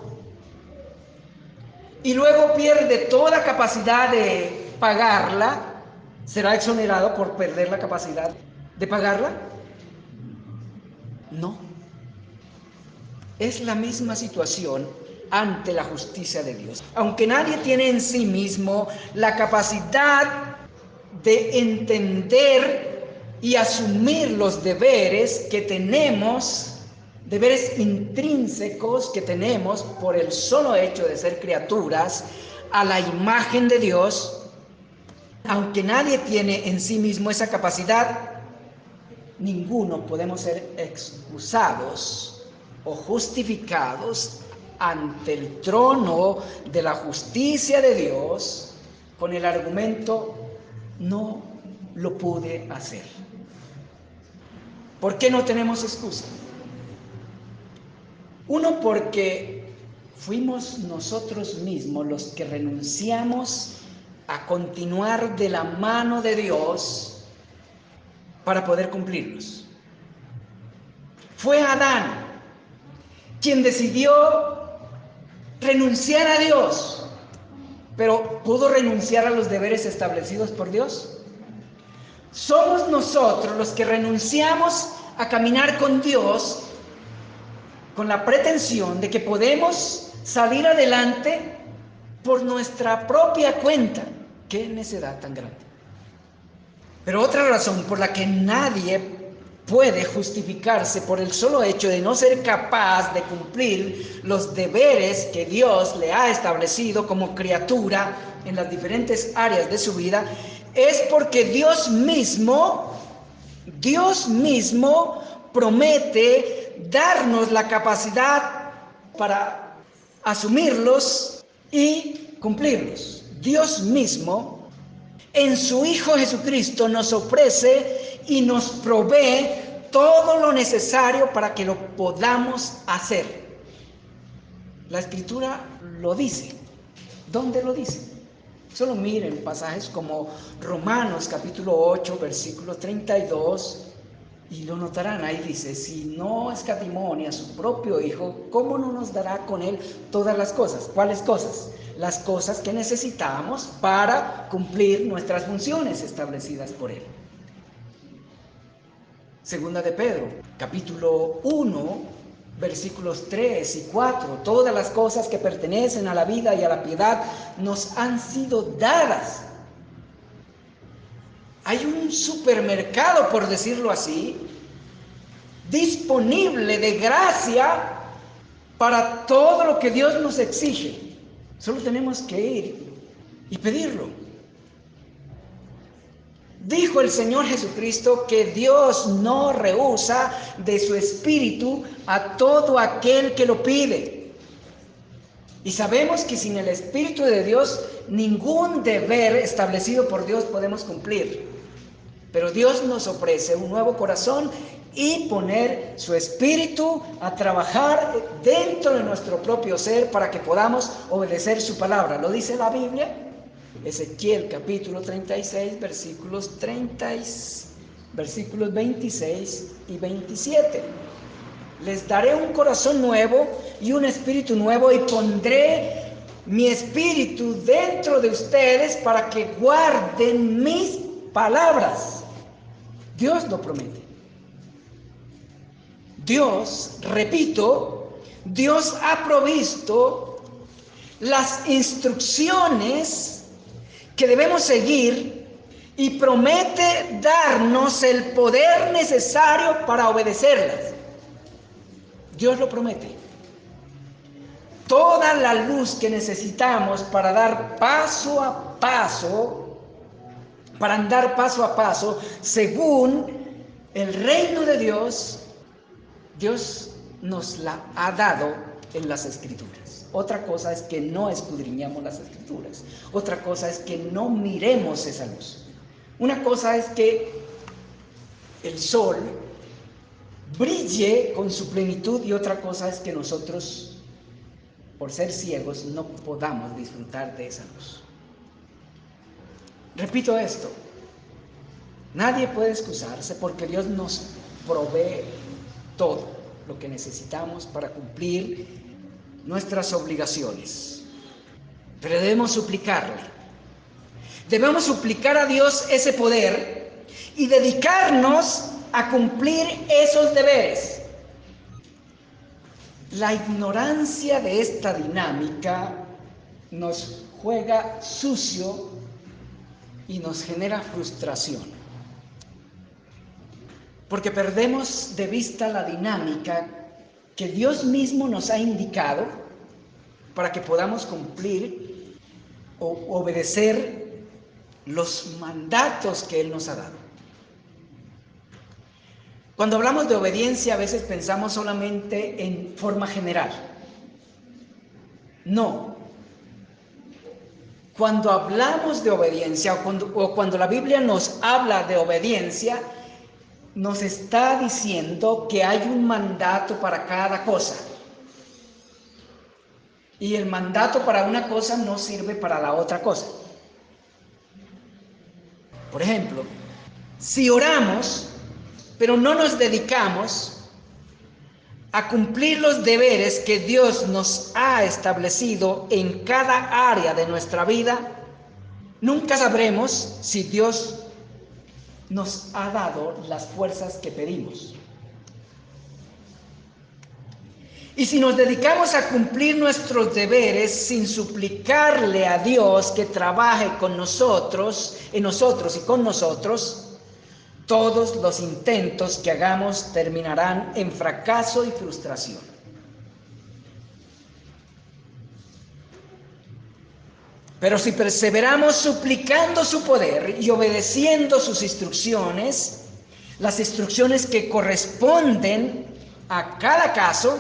y luego pierde toda capacidad de pagarla, ¿será exonerado por perder la capacidad de pagarla? No. Es la misma situación ante la justicia de Dios. Aunque nadie tiene en sí mismo la capacidad de entender y asumir los deberes que tenemos, deberes intrínsecos que tenemos por el solo hecho de ser criaturas a la imagen de Dios, aunque nadie tiene en sí mismo esa capacidad, ninguno podemos ser excusados o justificados ante el trono de la justicia de Dios con el argumento: no lo pude hacer. ¿Por qué no tenemos excusa? Uno, porque fuimos nosotros mismos los que renunciamos a continuar de la mano de Dios para poder cumplirlos. Fue Adán quien decidió renunciar a Dios, pero ¿pudo renunciar a los deberes establecidos por Dios? Somos nosotros los que renunciamos a caminar con Dios con la pretensión de que podemos salir adelante por nuestra propia cuenta. ¡Qué necedad tan grande! Pero otra razón por la que nadie puede justificarse por el solo hecho de no ser capaz de cumplir los deberes que Dios le ha establecido como criatura en las diferentes áreas de su vida, es porque Dios mismo promete darnos la capacidad para asumirlos y cumplirlos. Dios mismo, en su Hijo Jesucristo, nos ofrece y nos provee todo lo necesario para que lo podamos hacer. La Escritura lo dice. ¿Dónde lo dice? Solo miren pasajes como Romanos capítulo 8, versículo 32, y lo notarán, ahí dice, si no escatimó ni a su propio Hijo, ¿cómo no nos dará con Él todas las cosas? ¿Cuáles cosas? Las cosas que necesitamos para cumplir nuestras funciones establecidas por Él. Segunda de Pedro, capítulo 1, versículos 3 y 4. Todas las cosas que pertenecen a la vida y a la piedad nos han sido dadas. Hay un supermercado, por decirlo así, disponible de gracia para todo lo que Dios nos exige. Solo tenemos que ir y pedirlo. Dijo el Señor Jesucristo que Dios no rehúsa de su espíritu a todo aquel que lo pide. Y sabemos que sin el Espíritu de Dios, ningún deber establecido por Dios podemos cumplir. Pero Dios nos ofrece un nuevo corazón y poner su Espíritu a trabajar dentro de nuestro propio ser para que podamos obedecer su palabra. ¿Lo dice la Biblia? Ezequiel capítulo 36, versículos 26 y 27. Les daré un corazón nuevo y un espíritu nuevo, y pondré mi espíritu dentro de ustedes para que guarden mis palabras. Dios lo promete. Dios, repito, Dios ha provisto las instrucciones que debemos seguir y promete darnos el poder necesario para obedecerlas. Dios lo promete. Toda la luz que necesitamos para dar paso a paso, para andar paso a paso, según el reino de Dios, Dios nos la ha dado en las Escrituras. Otra cosa es que no escudriñamos las Escrituras. Otra cosa es que no miremos esa luz. Una cosa es que el sol brille con su plenitud, y otra cosa es que nosotros, por ser ciegos, no podamos disfrutar de esa luz. Repito esto, nadie puede excusarse porque Dios nos provee todo lo que necesitamos para cumplir nuestras obligaciones. Pero debemos suplicarle. Debemos suplicar a Dios ese poder y dedicarnos a cumplir esos deberes. La ignorancia de esta dinámica nos juega sucio y nos genera frustración, porque perdemos de vista la dinámica que Dios mismo nos ha indicado para que podamos cumplir o obedecer los mandatos que Él nos ha dado. Cuando hablamos de obediencia, a veces pensamos solamente en forma general. No. Cuando hablamos de obediencia o cuando la Biblia nos habla de obediencia, nos está diciendo que hay un mandato para cada cosa. Y el mandato para una cosa no sirve para la otra cosa. Por ejemplo, si oramos, pero no nos dedicamos a cumplir los deberes que Dios nos ha establecido en cada área de nuestra vida, nunca sabremos si Dios nos ha dado las fuerzas que pedimos. Y si nos dedicamos a cumplir nuestros deberes sin suplicarle a Dios que trabaje con nosotros, en nosotros y con nosotros, todos los intentos que hagamos terminarán en fracaso y frustración. Pero si perseveramos suplicando su poder y obedeciendo sus instrucciones, las instrucciones que corresponden a cada caso,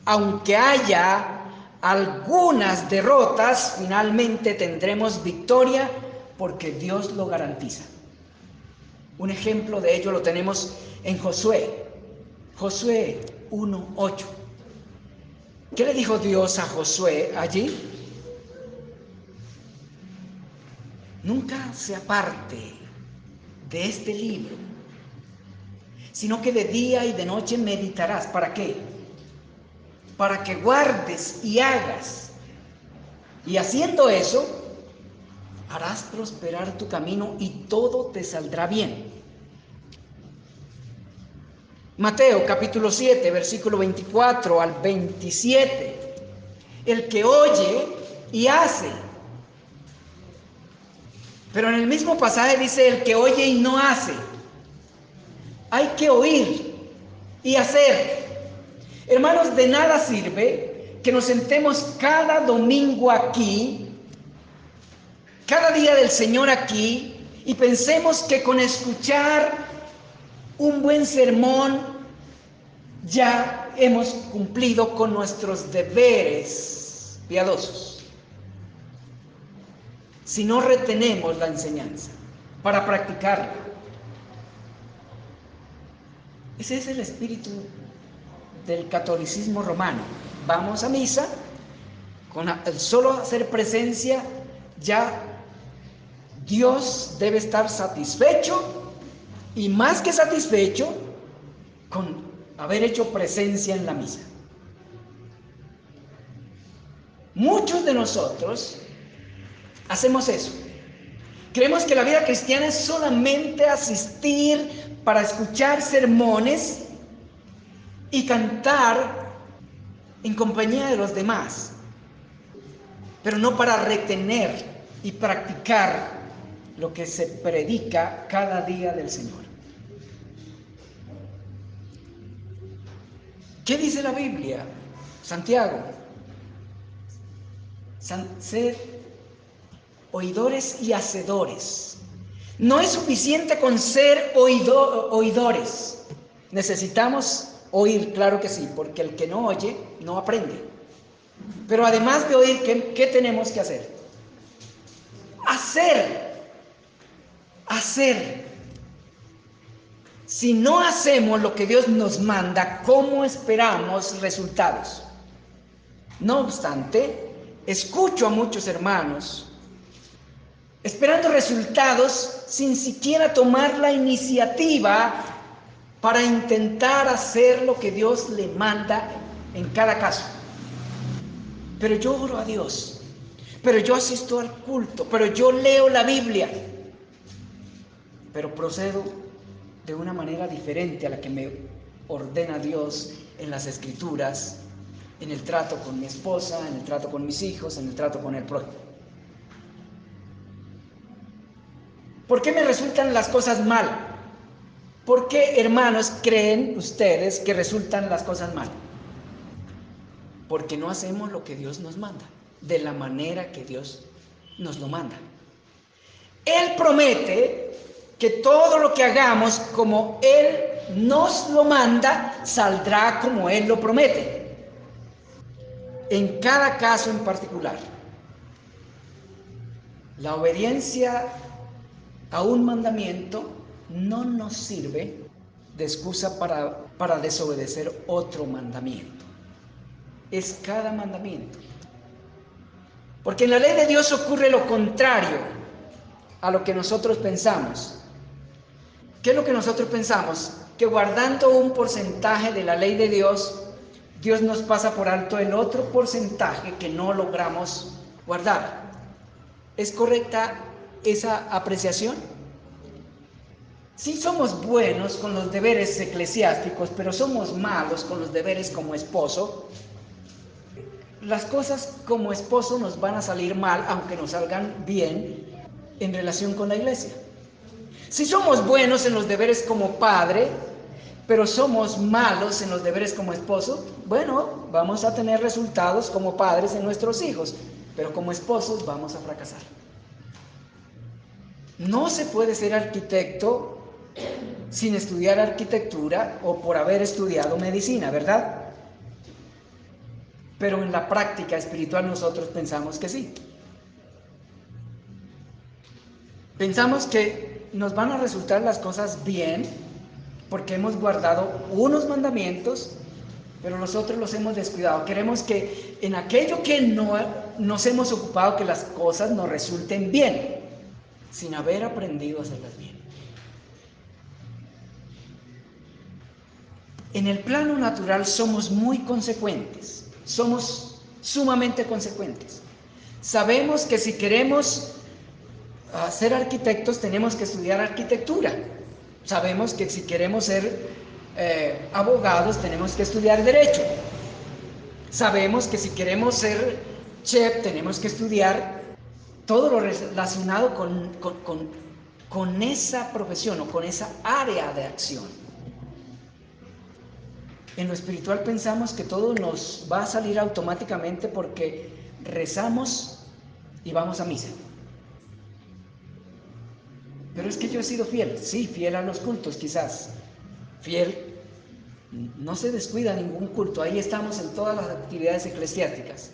aunque haya algunas derrotas, finalmente tendremos victoria porque Dios lo garantiza. Un ejemplo de ello lo tenemos en Josué 1:8. ¿Qué le dijo Dios a Josué allí? nunca se aparte de este libro, sino que de día y de noche meditarás. ¿Para qué? Para que guardes y hagas. Y haciendo eso, harás prosperar tu camino y todo te saldrá bien. Mateo capítulo 7, versículo 24 al 27. El que oye y hace. Pero en el mismo pasaje dice el que oye y no hace. Hay que oír y hacer. Hermanos, de nada sirve que nos sentemos cada domingo aquí, cada día del Señor aquí, y pensemos que con escuchar un buen sermón ya hemos cumplido con nuestros deberes piadosos. Si no retenemos la enseñanza para practicarla. Ese es el espíritu del catolicismo romano. Vamos a misa, con el solo hacer presencia, ya Dios debe estar satisfecho, y más que satisfecho, con haber hecho presencia en la misa. Muchos de nosotros hacemos eso. Creemos que la vida cristiana es solamente asistir para escuchar sermones y cantar en compañía de los demás, pero no para retener y practicar lo que se predica cada día del Señor. ¿Qué dice la Biblia? Santiago, sed oidores y hacedores. No es suficiente con ser oidores. Necesitamos oír, claro que sí, porque el que no oye no aprende. Pero además de oír, ¿qué tenemos que hacer? Hacer. Si no hacemos lo que Dios nos manda, ¿cómo esperamos resultados? No obstante, escucho a muchos hermanos esperando resultados sin siquiera tomar la iniciativa para intentar hacer lo que Dios le manda en cada caso. Pero yo oro a Dios, pero yo asisto al culto, pero yo leo la Biblia, pero procedo de una manera diferente a la que me ordena Dios en las Escrituras, en el trato con mi esposa, en el trato con mis hijos, en el trato con el prójimo. ¿Por qué me resultan las cosas mal? ¿Por qué, hermanos, creen ustedes que resultan las cosas mal? Porque no hacemos lo que Dios nos manda, de la manera que Dios nos lo manda. Él promete que todo lo que hagamos como Él nos lo manda, saldrá como Él lo promete. En cada caso en particular, la obediencia a un mandamiento no nos sirve de excusa para desobedecer otro mandamiento. Es cada mandamiento. Porque en la ley de Dios ocurre lo contrario a lo que nosotros pensamos. ¿Qué es lo que nosotros pensamos? Que guardando un porcentaje de la ley de Dios, Dios nos pasa por alto el otro porcentaje que no logramos guardar. ¿Es correcta esa apreciación? Sí somos buenos con los deberes eclesiásticos, pero somos malos con los deberes como esposo. Las cosas como esposo nos van a salir mal, aunque nos salgan bien en relación con la iglesia. Si somos buenos en los deberes como padre, pero somos malos en los deberes como esposo, bueno, vamos a tener resultados como padres en nuestros hijos, pero como esposos vamos a fracasar. No se puede ser arquitecto sin estudiar arquitectura o por haber estudiado medicina, ¿verdad? Pero en la práctica espiritual nosotros pensamos que sí. Pensamos que nos van a resultar las cosas bien porque hemos guardado unos mandamientos, pero nosotros los hemos descuidado. Queremos que en aquello que no nos hemos ocupado, que las cosas nos resulten bien. sin haber aprendido a hacerlas bien. En el plano natural somos muy consecuentes, somos sumamente consecuentes. Sabemos que si queremos ser arquitectos tenemos que estudiar arquitectura. Sabemos que si queremos ser abogados tenemos que estudiar derecho. Sabemos que si queremos ser chef tenemos que estudiar todo lo relacionado con esa profesión o con esa área de acción. En lo espiritual pensamos que todo nos va a salir automáticamente porque rezamos y vamos a misa. Pero es que yo he sido fiel, sí, fiel a los cultos quizás, fiel, no se descuida ningún culto, ahí estamos en todas las actividades eclesiásticas,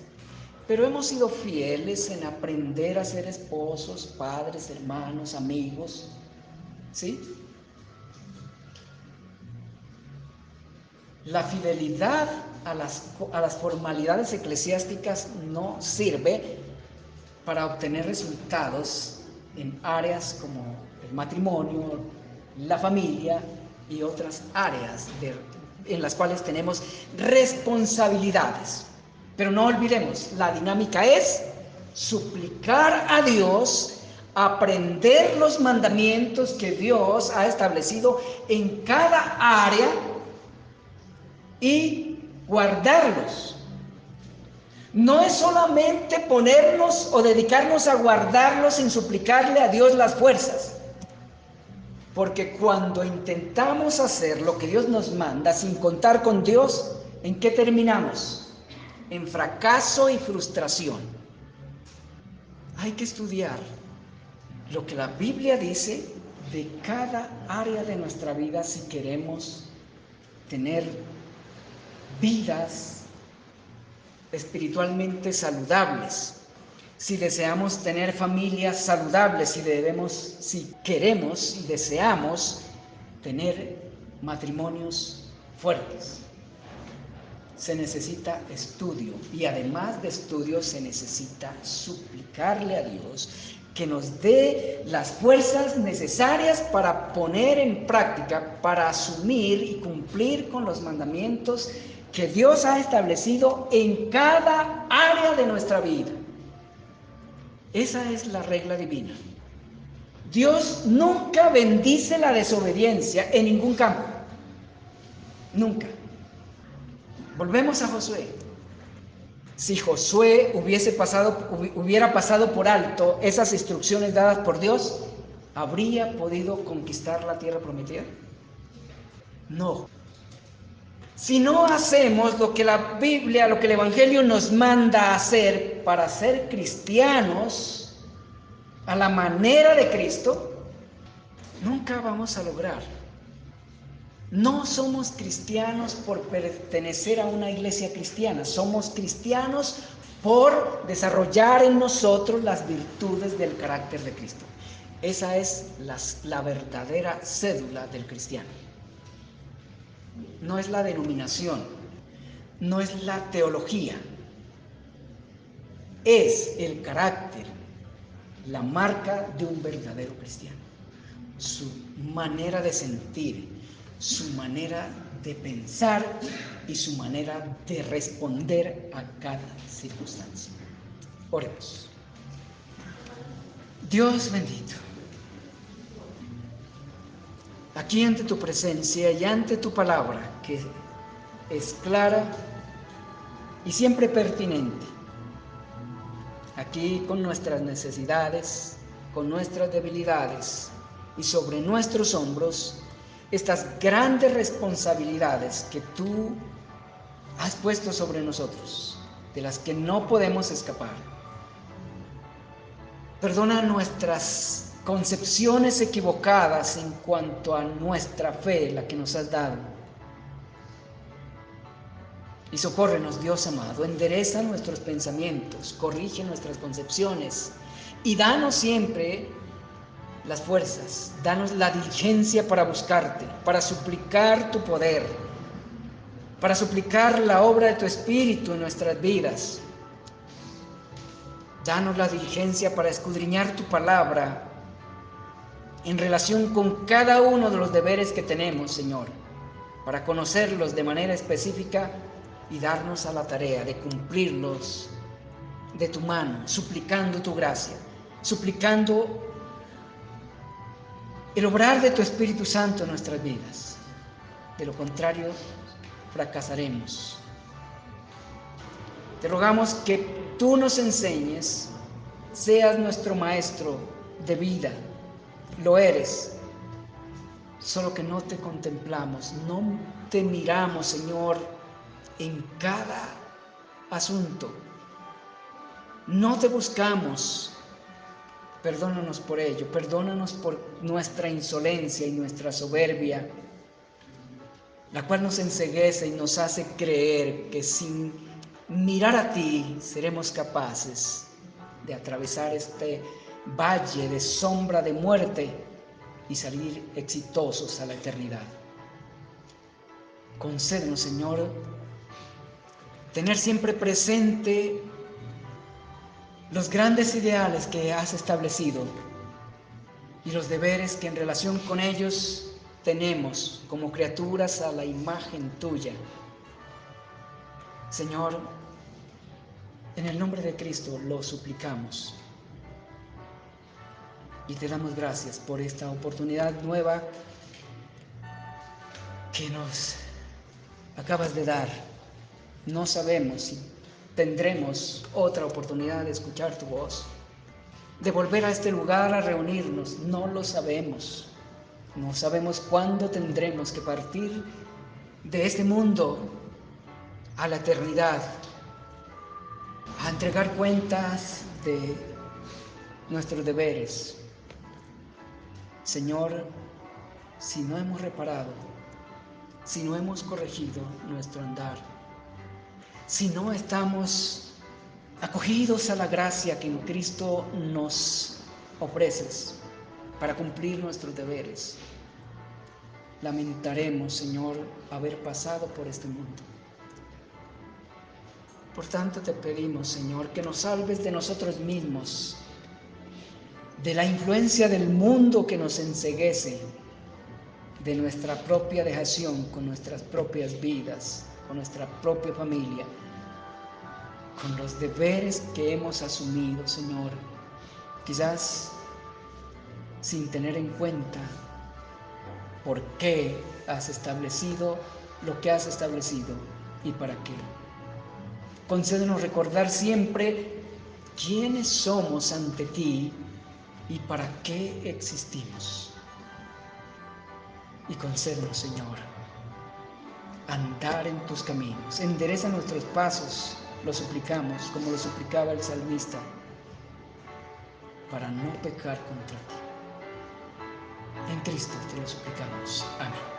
pero hemos sido fieles en aprender a ser esposos, padres, hermanos, amigos, ¿sí? La fidelidad a las formalidades eclesiásticas no sirve para obtener resultados en áreas como el matrimonio, la familia y otras áreas en las cuales tenemos responsabilidades. Pero no olvidemos, la dinámica es suplicar a Dios, aprender los mandamientos que Dios ha establecido en cada área y guardarlos. No es solamente ponernos o dedicarnos a guardarlos sin suplicarle a Dios las fuerzas. Porque cuando intentamos hacer lo que Dios nos manda sin contar con Dios, ¿en qué terminamos? En fracaso y frustración. Hay que estudiar lo que la Biblia dice de cada área de nuestra vida si queremos tener vidas espiritualmente saludables, si deseamos tener familias saludables, si queremos y deseamos tener matrimonios fuertes. Se necesita estudio y además de estudio se necesita suplicarle a Dios que nos dé las fuerzas necesarias para poner en práctica, para asumir y cumplir con los mandamientos que Dios ha establecido en cada área de nuestra vida. Esa es la regla divina. Dios nunca bendice la desobediencia en ningún campo. Nunca. Volvemos a Josué. Si Josué hubiera pasado por alto esas instrucciones dadas por Dios, ¿habría podido conquistar la tierra prometida? No. Si no hacemos lo que la Biblia, lo que el Evangelio nos manda a hacer para ser cristianos a la manera de Cristo, nunca vamos a lograr. No somos cristianos por pertenecer a una iglesia cristiana, somos cristianos por desarrollar en nosotros las virtudes del carácter de Cristo. Esa es la verdadera cédula del cristiano. No es la denominación, no es la teología, es el carácter, la marca de un verdadero cristiano, su manera de sentir, su manera de pensar y su manera de responder a cada circunstancia. Oremos. Dios bendito, aquí ante tu presencia y ante tu palabra, que es clara y siempre pertinente, aquí con nuestras necesidades, con nuestras debilidades y sobre nuestros hombros, estas grandes responsabilidades que tú has puesto sobre nosotros, de las que no podemos escapar. Perdona nuestras concepciones equivocadas en cuanto a nuestra fe, la que nos has dado. Y socórrenos, Dios amado, endereza nuestros pensamientos, corrige nuestras concepciones y danos siempre las fuerzas, danos la diligencia para buscarte, para suplicar tu poder, para suplicar la obra de tu Espíritu en nuestras vidas. Danos la diligencia para escudriñar tu palabra en relación con cada uno de los deberes que tenemos, Señor, para conocerlos de manera específica y darnos a la tarea de cumplirlos de tu mano, suplicando tu gracia, suplicando el obrar de tu Espíritu Santo en nuestras vidas. De lo contrario, fracasaremos. Te rogamos que tú nos enseñes, seas nuestro maestro de vida. Lo eres, solo que no te contemplamos, no te miramos, Señor, en cada asunto. No te buscamos. Perdónanos por ello, perdónanos por nuestra insolencia y nuestra soberbia, la cual nos enceguece y nos hace creer que sin mirar a ti seremos capaces de atravesar este valle de sombra de muerte y salir exitosos a la eternidad. Concédenos, Señor, tener siempre presente los grandes ideales que has establecido y los deberes que en relación con ellos tenemos como criaturas a la imagen tuya. Señor, en el nombre de Cristo lo suplicamos y te damos gracias por esta oportunidad nueva que nos acabas de dar. No sabemos si tendremos otra oportunidad de escuchar tu voz, de volver a este lugar a reunirnos. No lo sabemos. No sabemos cuándo tendremos que partir de este mundo a la eternidad, a entregar cuentas de nuestros deberes. Señor, si no hemos reparado, si no hemos corregido nuestro andar, si no estamos acogidos a la gracia que en Cristo nos ofreces para cumplir nuestros deberes, lamentaremos, Señor, haber pasado por este mundo. Por tanto, te pedimos, Señor, que nos salves de nosotros mismos, de la influencia del mundo que nos enceguece, de nuestra propia dejación con nuestras propias vidas, con nuestra propia familia, con los deberes que hemos asumido, Señor, quizás sin tener en cuenta por qué has establecido lo que has establecido y para qué. Concédenos recordar siempre quiénes somos ante ti y para qué existimos. Y concédenos, Señor, andar en tus caminos. Endereza nuestros pasos, lo suplicamos, como lo suplicaba el salmista, para no pecar contra ti. En Cristo te lo suplicamos. Amén.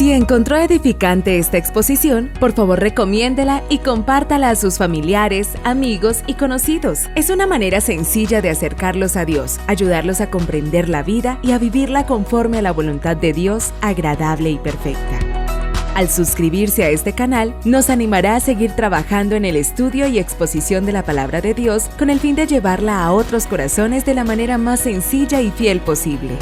Si encontró edificante esta exposición, por favor recomiéndela y compártala a sus familiares, amigos y conocidos. Es una manera sencilla de acercarlos a Dios, ayudarlos a comprender la vida y a vivirla conforme a la voluntad de Dios, agradable y perfecta. Al suscribirse a este canal, nos animará a seguir trabajando en el estudio y exposición de la Palabra de Dios con el fin de llevarla a otros corazones de la manera más sencilla y fiel posible.